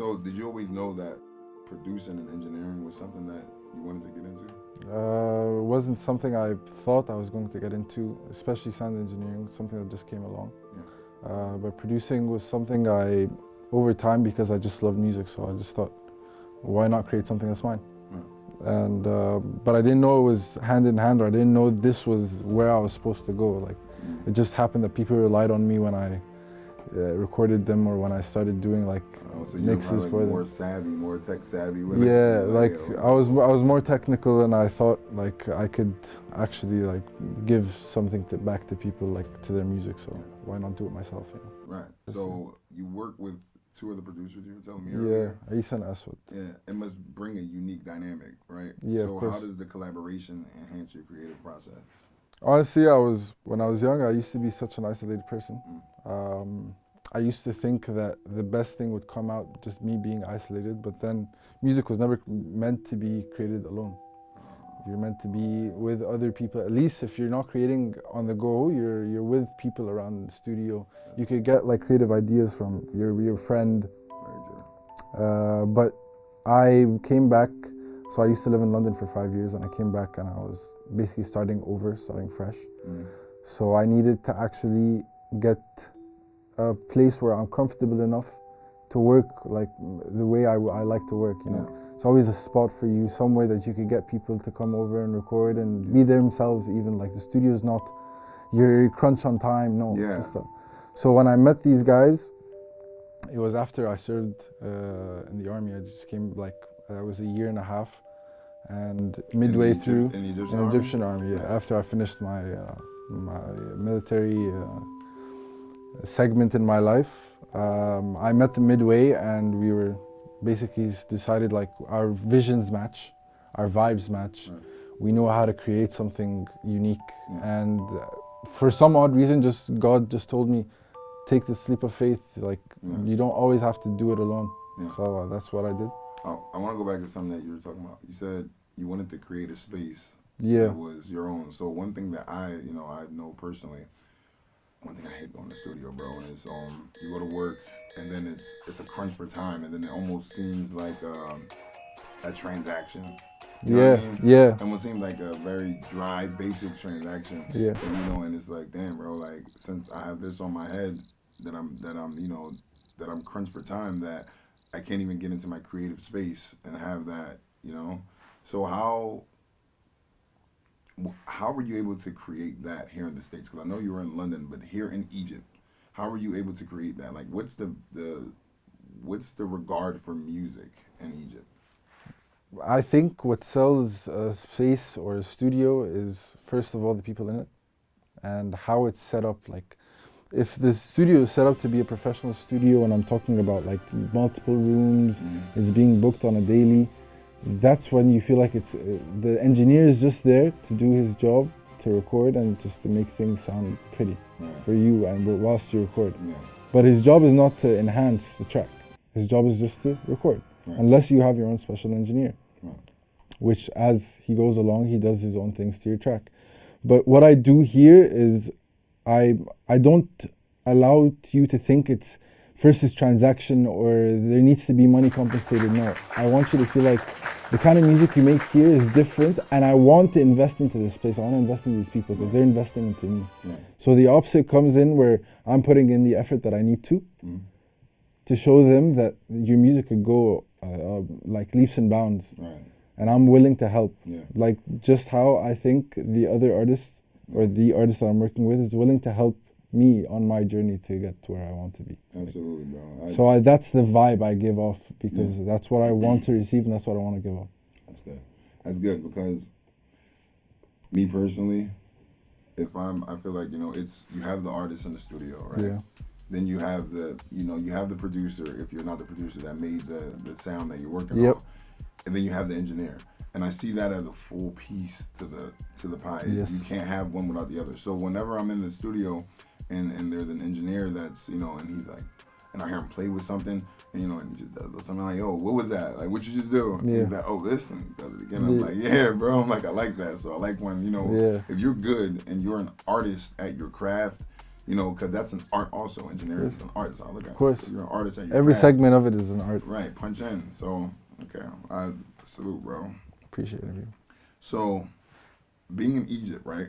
So did you always know that producing and engineering was something that you wanted to get into? It wasn't something I thought I was going to get into, especially sound engineering, something that just came along. But producing was something over time, because I just loved music, so I just thought, why not create something that's mine? And but I didn't know it was hand in hand, or I didn't know this was where I was supposed to go. Like, it just happened that people relied on me when I recorded them, or when I started doing like So mixes like for more them. savvy, more tech savvy. Yeah, like I was more technical, and I thought like I could actually like give something back to people, like to their music. So why not do it myself? You know? Right. So you work with two of the producers you were telling me Yeah, earlier. Ace and Aswad. Yeah, it must bring a unique dynamic, right? Yeah, so of course. how does the collaboration enhance your creative process? Honestly, when I was young, I used to be such an isolated person. I used to think that the best thing would come out just me being isolated, but then music was never meant to be created alone. You're meant to be with other people. At least if you're not creating on the go, you're with people around the studio. You could get like creative ideas from your friend. But I came back, so I used to live in London for 5 years, and I came back and I was basically starting fresh. So I needed to actually get a place where I'm comfortable enough to work like the way I like to work, you know. It's always a spot for you, somewhere that you could get people to come over and record and be themselves. Even like the studio's not your crunch on time, no. It's just so when I met these guys, it was after I served in the army. I just came I was a year and a half, and midway through in the Egyptian army, after I finished my my military segment in my life, I met them midway, and we were basically decided like our visions match, our vibes match. We know how to create something unique, and for some odd reason, God just told me, take this leap of faith. Like you don't always have to do it alone. So that's what I did. I want to go back to something that you were talking about. You said you wanted to create a space that was your own. So one thing that I know personally, one thing I hate going to the studio, bro, is you go to work and then it's a crunch for time, and then it almost seems like a transaction. You know what I mean? It almost seems like a very dry, basic transaction. And it's like, damn, bro, like since I have this on my head that I'm crunched for time, that I can't even get into my creative space and have that, you know. So how were you able to create that here in the States? Because I know you were in London, but here in Egypt, how were you able to create that? Like, what's the regard for music in Egypt? I think what sells a space or a studio is, first of all, the people in it and how it's set up. Like, if the studio is set up to be a professional studio, and I'm talking about like multiple rooms, it's being booked on a daily, that's when you feel like it's the engineer is just there to do his job, to record and just to make things sound pretty for you and whilst you record. But his job is not to enhance the track. His job is just to record, unless you have your own special engineer, which as he goes along, he does his own things to your track. But what I do here is I don't allow you to think it's first transaction or there needs to be money compensated. No, I want you to feel like the kind of music you make here is different, and I want to invest into this place. I want to invest in these people because they're investing into me. So the opposite comes in, where I'm putting in the effort that I need to show them that your music could go like leaps and bounds. And I'm willing to help. Like just how I think the other artist or the artist that I'm working with is willing to help me on my journey to get to where I want to be. Absolutely, bro. So that's the vibe I give off, because that's what I want to receive and that's what I want to give off. That's good. That's good, because me personally, I feel like, it's, you have the artist in the studio, right? Then you have the producer, if you're not the producer that made the sound that you're working on. And then you have the engineer. And I see that as a full piece to the pie. You can't have one without the other. So whenever I'm in the studio and there's an engineer that's, and he's like, and I hear him play with something, and and he just does something like, yo, what was that? Like, what you just do? And he's like, oh, this, and he does it again. I'm like, yeah, bro. I'm like, I like that. So I like when, if you're good and you're an artist at your craft, You know, because that's an art also. Engineering is an art, so I look at it. Of course. So you're an artist at your Every craft. segment of it is an art. Right, punch in. So, okay, I salute, bro. Appreciate it. So, being in Egypt, right?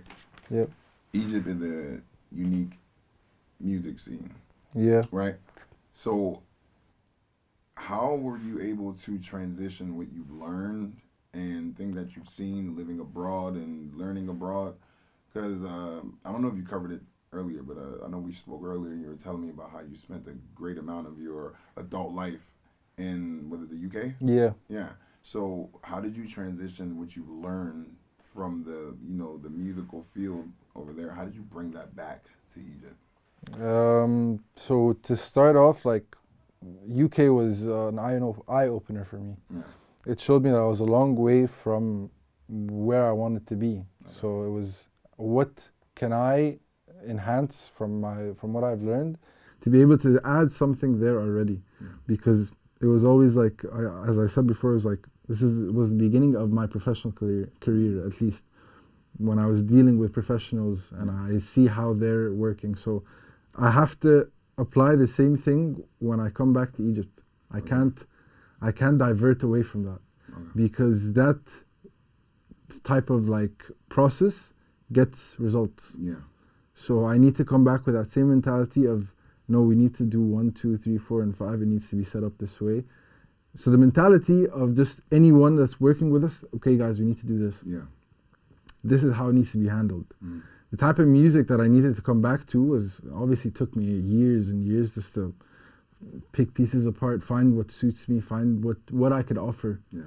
Yep. Egypt is a unique music scene, Yeah. right? So, how were you able to transition what you've learned and things that you've seen living abroad and learning abroad? Because I don't know if you covered it earlier, but I know we spoke earlier and you were telling me about how you spent a great amount of your adult life in, was it the UK? Yeah. Yeah. So how did you transition what you've learned from the, you know, the musical field over there? How did you bring that back to Egypt? So to start off, like, UK was an eye opener for me. Yeah. It showed me that I was a long way from where I wanted to be. Okay. So it was, what can I enhance from what I've learned to be able to add something there already? Yeah. Because it was always like, as I said before, it was like, was the beginning of my professional career, at least when I was dealing with professionals and I see how they're working. So I have to apply the same thing when I come back to Egypt. I can't divert away from that, because that type of like process gets results. Yeah. So I need to come back with that same mentality of, no, we need to do 1, 2, 3, 4, and 5. It needs to be set up this way. So the mentality of just anyone that's working with us, okay guys, we need to do this. Yeah. This is how it needs to be handled. Mm. The type of music that I needed to come back to was, obviously took me years and years just to pick pieces apart, find what suits me, find what I could offer. Yeah.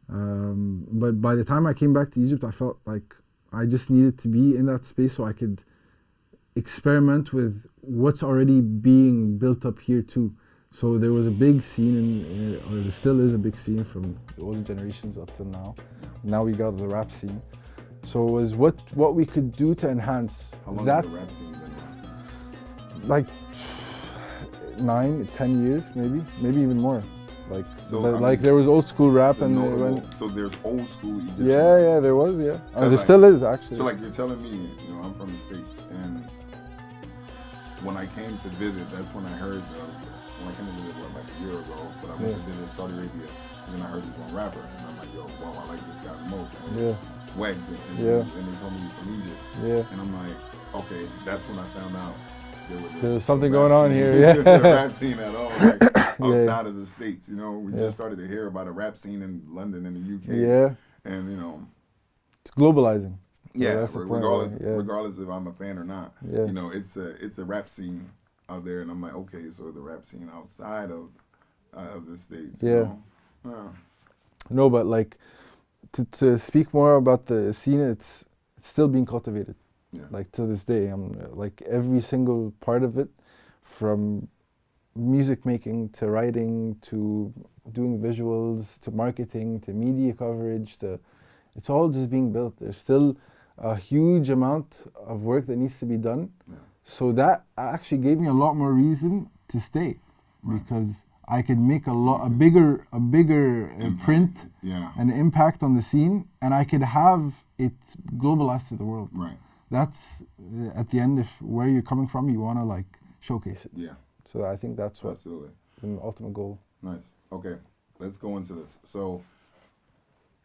But by the time I came back to Egypt, I felt like I just needed to be in that space so I could experiment with what's already being built up here too. So there was a big scene, or there still is a big scene from the older generations up till now. Now we got the rap scene. So it was what we could do to enhance. How long that. has the rap scene been? Like 9, 10 years, maybe even more. Like, So, but I like mean, there was old school rap and so there's old school Egyptian. yeah, there was, yeah. There like- still is actually. So like you're telling me, you know, I'm from the States, and when I came to visit, that's when I heard when I came to visit like a year ago, but I went to visit Saudi Arabia, and then I heard this one rapper, and I'm like, yo, wow, I like this guy the most. And Yeah. Wags, and they told me he's from Egypt, Yeah. and I'm like, okay, that's when I found out There was something rap going on scene. here, yeah. The rap scene at all, like, outside of the States, you know, we Yeah. just started to hear about a rap scene in London and the UK, Yeah, and you know. it's globalizing. Yeah, that's the point, regardless, yeah. regardless if I'm a fan or not, Yeah. you know, it's a rap scene out there, and I'm like, okay, so the rap scene outside of the States, you Yeah. know? Yeah. No, but like to speak more about the scene, it's still being cultivated. Yeah. Like to this day, I'm like every single part of it, from music making to writing to doing visuals to marketing to media coverage to, it's all just being built. There's still a huge amount of work that needs to be done. Yeah. So that actually gave me a lot more reason to stay, because I could make a bigger print Yeah. and impact on the scene, and I could have it globalized to the world. Right. That's at the end, if where you're coming from, you want to like showcase it. Yeah. So I think that's what Absolutely. the ultimate goal. Nice. Okay, let's go into this. So,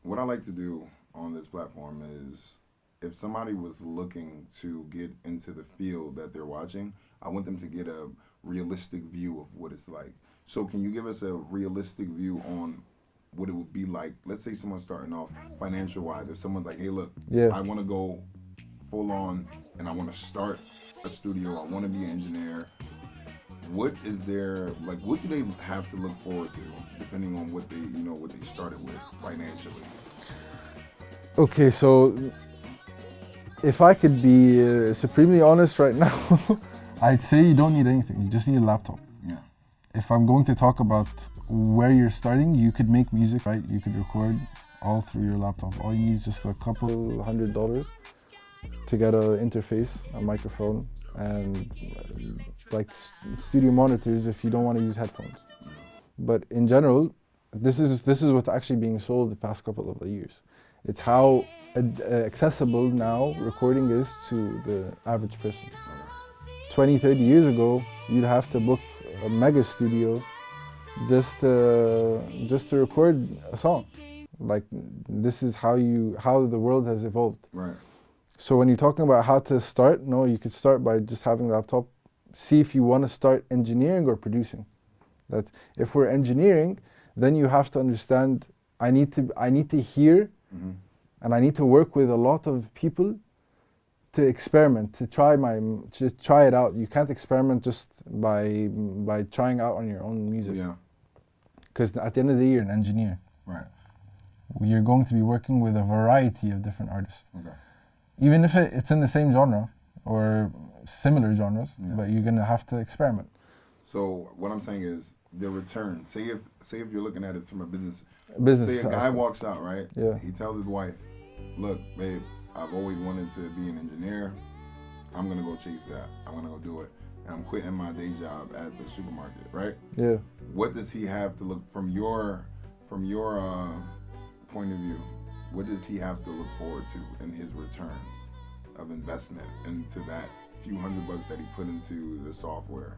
what I like to do on this platform is, if somebody was looking to get into the field that they're watching, I want them to get a realistic view of what it's like. So can you give us a realistic view on what it would be like? Let's say someone's starting off financial-wise. If someone's like, hey, look, Yeah. I want to go full on and I want to start a studio. I want to be an engineer. What is there, like, what do they have to look forward to depending on what they started with financially? Okay, so if I could be supremely honest right now, I'd say you don't need anything. You just need a laptop. Yeah. If I'm going to talk about where you're starting, you could make music, right? You could record all through your laptop. All you need is just a couple $100 to get an interface, a microphone, and like studio monitors if you don't want to use headphones. But in general, this is what's actually being sold the past couple of years. It's how accessible now recording is to the average person. 20, 30 years ago, you'd have to book a mega studio just to record a song. Like, this is how the world has evolved. Right. So when you're talking about how to start, no, you could start by just having a laptop. See if you want to start engineering or producing. That if we're engineering, then you have to understand, I need to hear, and I need to work with a lot of people to experiment, to try it out. You can't experiment just by trying out on your own music. Yeah. Because at the end of the day, you're an engineer. Right. You're going to be working with a variety of different artists. Okay. Even if it's in the same genre or similar genres, but you're gonna have to experiment. So what I'm saying is the return. Say if you're looking at it from a business. Business. Say a guy walks out, right? Yeah. He tells his wife, "Look, babe, I've always wanted to be an engineer. I'm gonna go chase that. I'm gonna go do it. And I'm quitting my day job at the supermarket, right?" Yeah. What does he have to look from your point of view? What does he have to look forward to in his return of investment into that few $100 that he put into the software?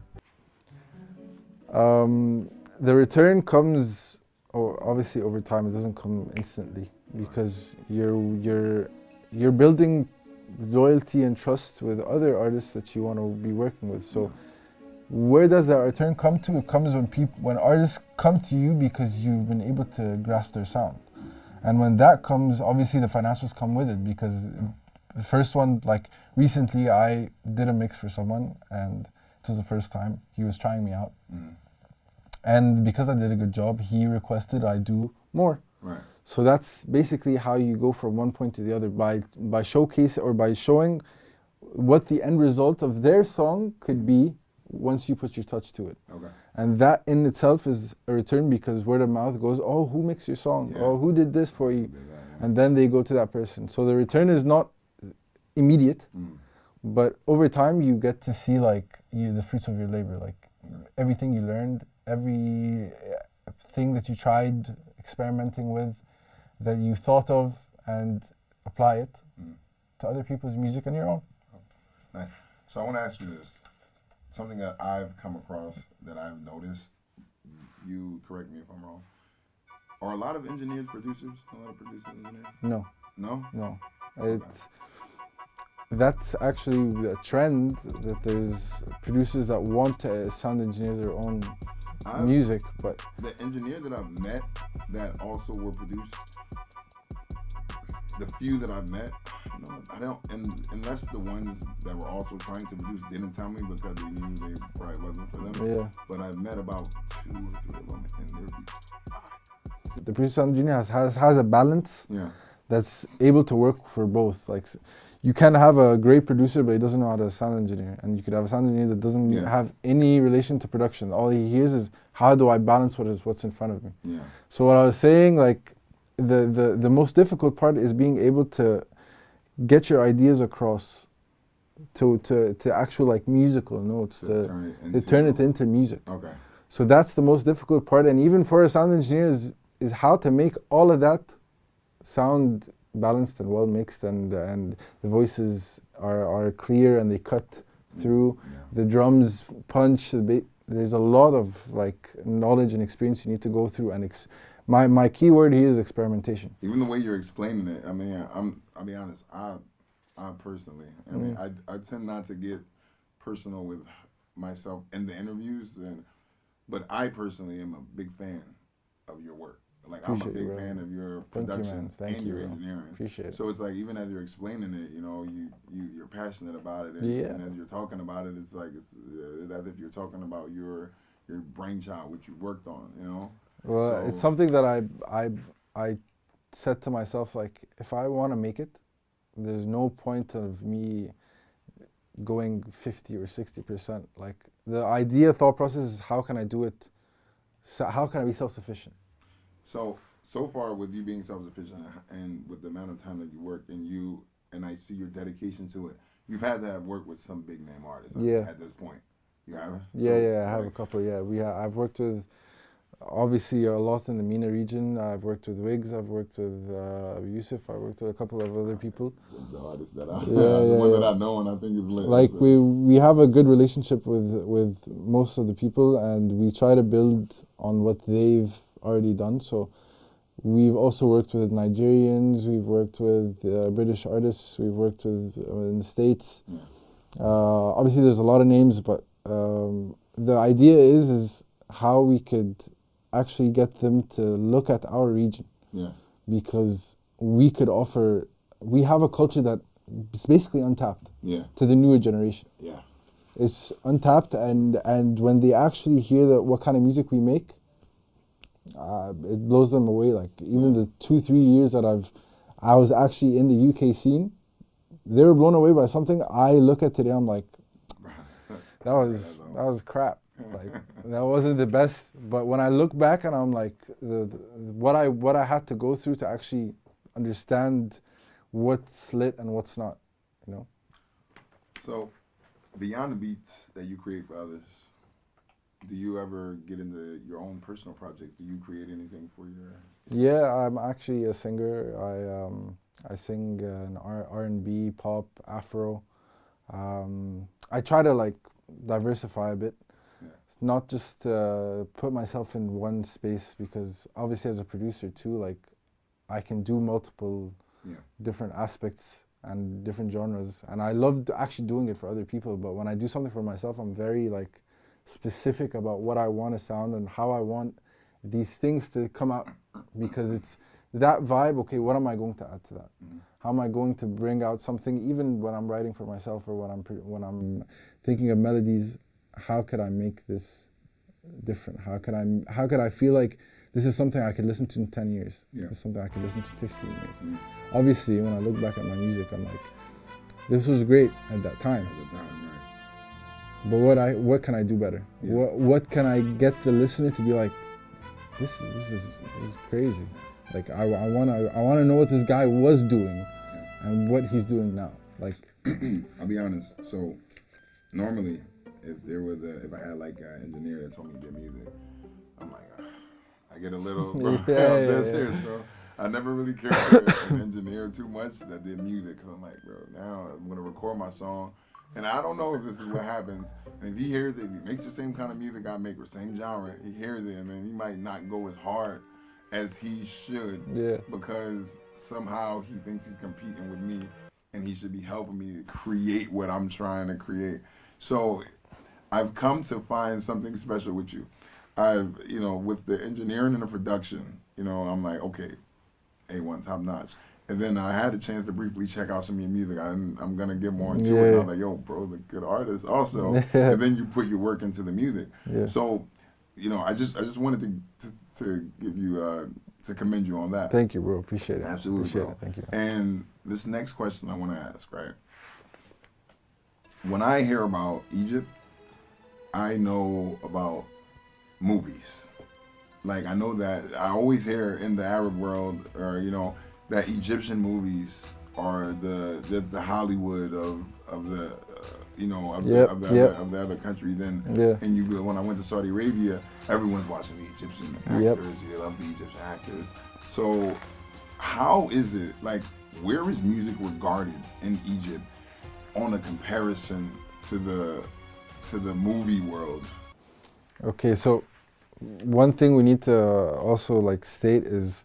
The return comes, obviously over time. It doesn't come instantly because you're building loyalty and trust with other artists that you want to be working with. So where does that return come to? It comes when artists come to you because you've been able to grasp their sound. And when that comes, obviously the financials come with it, because the first one, like recently I did a mix for someone and it was the first time. He was trying me out. And because I did a good job, he requested I do more. Right. So that's basically how you go from one point to the other, by showcase or by showing what the end result of their song could be once you put your touch to it. Okay. And that in itself is a return, because word of mouth goes, oh, who mixed your song? Yeah. Oh, who did this for you? And then they go to that person. So the return is not immediate, but over time you get to see the fruits of your labor, like everything you learned, every thing that you tried experimenting with, that you thought of, and apply it to other people's music and your own. Nice. So I want to ask you this. Something that I've come across that I've noticed, you correct me if I'm wrong, are a lot of engineers producers? A lot of producers engineers? No. No? No. That's actually a trend, that there's producers that want to sound engineer their own music, but the engineers that I've met that also were produced, the few that I've met, I don't, and unless the ones that were also trying to produce didn't tell me because they knew they probably wasn't for them. Yeah. But I've met about 2 or 3 of them, and they're the producer engineer has a balance that's able to work for both. Like, you can have a great producer, but he doesn't know how to sound engineer, and you could have a sound engineer that doesn't have any relation to production. All he hears is, how do I balance what's in front of me? Yeah. So what I was saying, like, the most difficult part is being able to get your ideas across to actual like musical notes, to turn it into music. Okay. So that's the most difficult part, and even for a sound engineer is how to make all of that sound balanced and well mixed, and the voices are clear and they cut through. The drums punch. There's a lot of like knowledge and experience you need to go through, and my key word here is experimentation. Even the way you're explaining it, I mean, I'll be honest, I personally, I mean, I tend not to get personal with myself in the interviews, but I personally am a big fan of your work. Like, I'm a big fan of your production and your engineering. Appreciate it. So it's like, even as you're explaining it, you're passionate about it, and as you're talking about it, it's like it's as if you're talking about your brainchild, which you worked on, Well, so it's something that I said to myself, like, if I want to make it, there's no point of me going 50 or 60%. Like, the idea thought process is, how can I do it? So how can I be self-sufficient? So far with you being self-sufficient and with the amount of time that you work, and I see your dedication to it, you've had to have worked with some big name artists at this point. You have? I have a couple. I've worked with obviously a lot in the MENA region. I've worked with Wiggs, I've worked with Yusuf, I worked with a couple of other people. The artist that the one that I know and I think is lit. Like we have a good relationship with most of the people, and we try to build on what they've already done. So we've also worked with Nigerians, we've worked with British artists, we've worked with in the States. Yeah. Obviously there's a lot of names, but the idea is how we could actually get them to look at our region. Yeah. Because we have a culture that is basically untapped. Yeah. To the newer generation. Yeah. It's untapped, and when they actually hear what kind of music we make, it blows them away. Like even the 2-3 years that I was actually in the UK scene, they were blown away by something I look at today. I'm like, that was crap. Like that wasn't the best. But when I look back and I'm like, what I had to go through to actually understand what's lit and what's not, you know. So, beyond the beats that you create for others, do you ever get into your own personal projects? Do you create anything for your? Yeah, I'm actually a singer. I sing an R&B, pop, Afro. I try to like diversify a bit, not just put myself in one space, because obviously as a producer too, like I can do multiple different aspects and different genres, and I love actually doing it for other people. But when I do something for myself, I'm very like specific about what I want to sound and how I want these things to come out, because it's that vibe. Okay, what am I going to add to that? How am I going to bring out something, even when I'm writing for myself or when I'm thinking of melodies? How could I make this different? How could I feel like this is something I could listen to in 10 years? Yeah. This is something I could listen to 15 years. Obviously, when I look back at my music, I'm like, this was great at that time. But what can I do better? Yeah. What can I get the listener to be like, this is crazy. Like I wanna know what this guy was doing and what he's doing now. Like I'll be honest. So normally, if I had like an engineer that told me to do music, I'm like, I get a little bro. Serious, bro. I never really cared for an engineer too much that did music, because I'm like, bro, now I'm gonna record my song, and I don't know if this is what happens. And if he hears it, if he makes the same kind of music I make or same genre, he hears it, and then he might not go as hard as he should, because somehow he thinks he's competing with me, and he should be helping me to create what I'm trying to create. So I've come to find something special with you. With the engineering and the production, I'm like, okay, A1, top notch. And then I had a chance to briefly check out some of your music. I'm going to get more into it. And I was like, yo, bro, the good artist also. And then you put your work into the music. Yeah. So, I just wanted to give you, to commend you on that. Thank you, bro. Appreciate it. Absolutely, Appreciate bro. It. Thank you. And this next question I want to ask, right? When I hear about Egypt, I know about movies. Like, I know that I always hear in the Arab world, or that Egyptian movies are the Hollywood of the other country. Then and you go, when I went to Saudi Arabia, everyone's watching the Egyptian actors. They love the Egyptian actors. So how is it, like, where is music regarded in Egypt on a comparison to the movie world? Okay, so one thing we need to also state is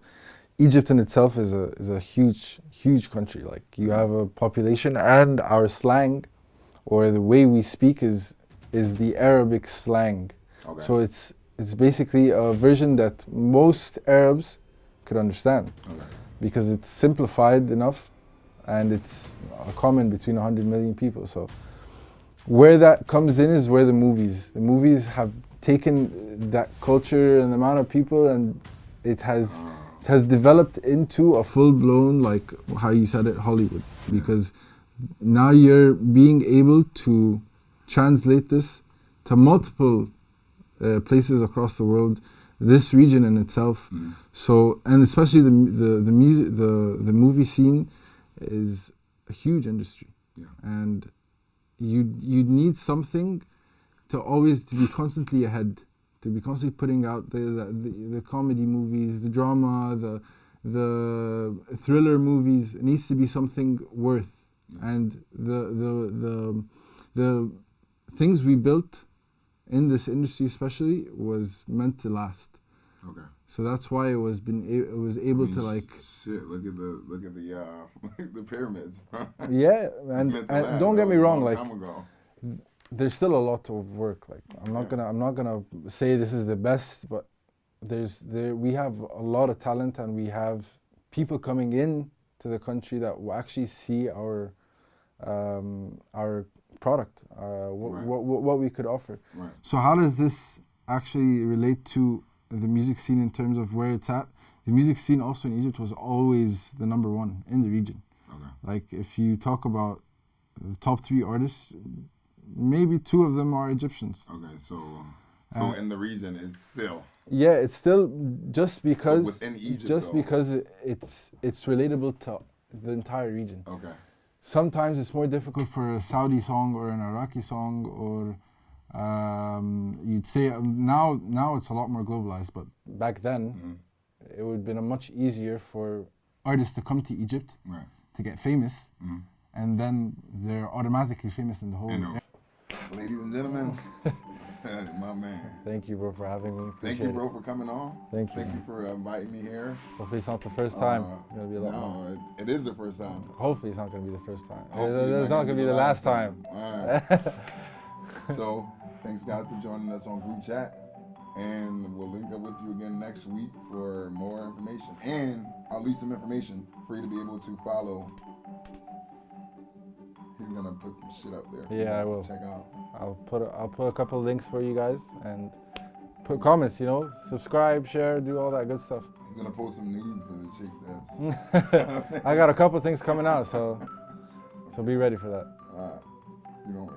Egypt in itself is a huge country. Like, you have a population, and our slang, or the way we speak, is the Arabic slang. Okay. So it's basically a version that most Arabs could understand, because it's simplified enough, and it's common between 100 million people. So where that comes in is where the movies have taken that culture and the amount of people, and it has developed into a full-blown, like how you said it, Hollywood. Because now you're being able to translate this to multiple places across the world, this region in itself. So, and especially the music, the movie scene is a huge industry, and you need something to be constantly ahead, to be constantly putting out the comedy movies, the drama, the thriller movies. It needs to be something worth. And the things we built in this industry especially was meant to last. Okay. So that's why it was able to like. Shit! Look at the pyramids. Yeah, and don't get me wrong, like ago. there's still a lot of work. Like I'm not gonna say this is the best, but we have a lot of talent, and we have people coming in to the country that will actually see our product, what we could offer. Right. So how does this actually relate to the music scene in terms of where it's at? The music scene also in Egypt was always the number one in the region. Okay. Like if you talk about the top 3 artists, maybe 2 of them are Egyptians. Okay, so in the region it's still. Yeah, it's still just because within Egypt, just because it's relatable to the entire region. Okay. Sometimes it's more difficult for a Saudi song or an Iraqi song, or you'd say now it's a lot more globalized, but back then it would have been much easier for artists to come to Egypt to get famous, and then they're automatically famous in the whole area. Ladies and gentlemen, my man. Thank you, bro, for having me. Thank you, bro, for coming on. Thank you. Thank you for inviting me here. Hopefully it's not the first time. It's gonna be a lot more. No, it is the first time. Hopefully it's not gonna be the first time. Hopefully It's not gonna be the last time. All right. So, thanks guys for joining us on Group Chat. And we'll link up with you again next week for more information. And I'll leave some information for you to be able to follow. He's gonna put some shit up there. Yeah, I will. Check out. I'll put a couple of links for you guys, and put comments, subscribe, share, do all that good stuff. I'm gonna post some news for the chicks that's I got a couple of things coming out, so be ready for that. You know